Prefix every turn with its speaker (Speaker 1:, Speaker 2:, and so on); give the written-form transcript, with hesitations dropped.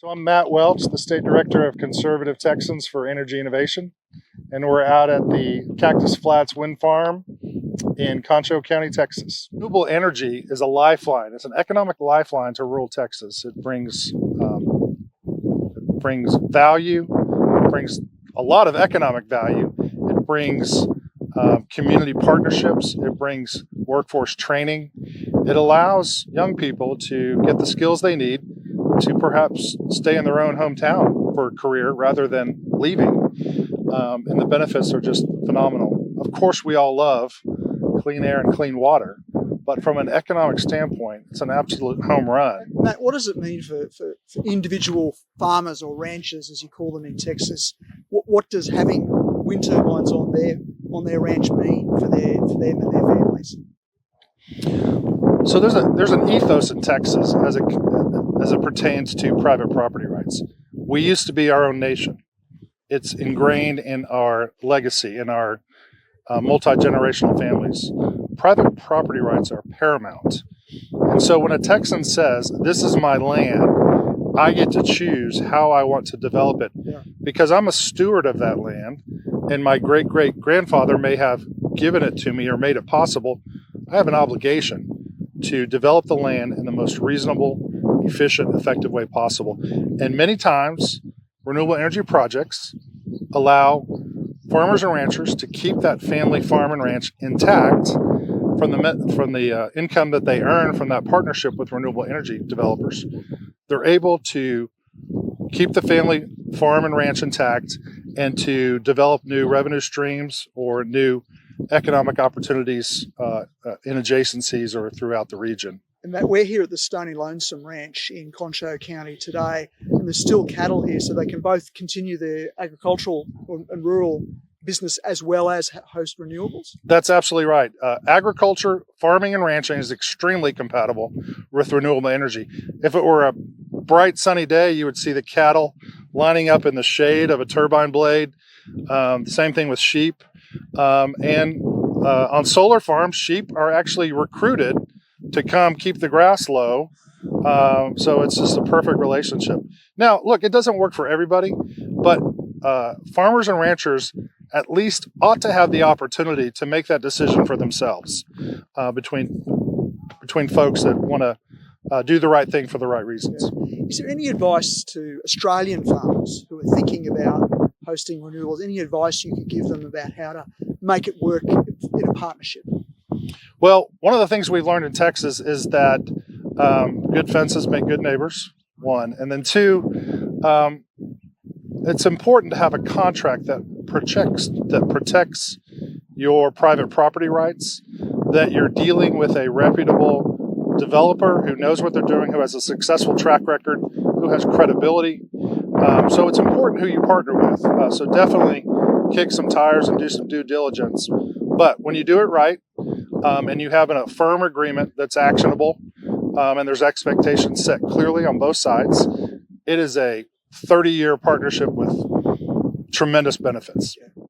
Speaker 1: So I'm Matt Welch, the State Director of Conservative Texans for Energy Innovation, and we're out at the Cactus Flats Wind Farm in Concho County, Texas. Renewable energy is a lifeline. It's an economic lifeline to rural Texas. It brings value, it brings a lot of economic value, it brings community partnerships, it brings workforce training. It allows young people to get the skills they need to perhaps stay in their own hometown for a career rather than leaving. And the benefits are just phenomenal. Of course, we all love clean air and clean water, but from an economic standpoint, it's an absolute home run.
Speaker 2: Matt, what does it mean for individual farmers or ranchers, as you call them in Texas? What does having wind turbines on their ranch mean for them and their families?
Speaker 1: So there's an ethos in Texas as it pertains to private property rights. We used to be our own nation. It's ingrained in our legacy, in our multi-generational families. Private property rights are paramount. And so when a Texan says, this is my land, I get to choose how I want to develop it because I'm a steward of that land, and my great-great-grandfather may have given it to me or made it possible. I have an obligation to develop the land in the most reasonable, efficient, effective way possible. And many times, renewable energy projects allow farmers and ranchers to keep that family farm and ranch intact from the income that they earn from that partnership with renewable energy developers. They're able to keep the family farm and ranch intact and to develop new revenue streams or new economic opportunities in adjacencies or throughout the region.
Speaker 2: And Matt, we're here at the Stony Lonesome Ranch in Concho County today, and there's still cattle here, so they can both continue their agricultural and rural business as well as host renewables?
Speaker 1: That's absolutely right. Agriculture, farming, and ranching is extremely compatible with renewable energy. If it were a bright sunny day, you would see the cattle lining up in the shade of a turbine blade. The same thing with sheep. And on solar farms, sheep are actually recruited to come keep the grass low. So it's just a perfect relationship. Now, look, it doesn't work for everybody, but farmers and ranchers at least ought to have the opportunity to make that decision for themselves between folks that want to do the right thing for the right reasons.
Speaker 2: Is there any advice to Australian farmers who are thinking about hosting renewables? Any advice you could give them about how to make it work in a partnership?
Speaker 1: Well, one of the things we've learned in Texas is that good fences make good neighbors, one. And then two, it's important to have a contract that protects your private property rights, that you're dealing with a reputable developer who knows what they're doing, who has a successful track record, who has credibility. So it's important who you partner with. So definitely kick some tires and do some due diligence. But when you do it right, and you have a firm agreement that's actionable, and there's expectations set clearly on both sides, it is a 30-year partnership with tremendous benefits.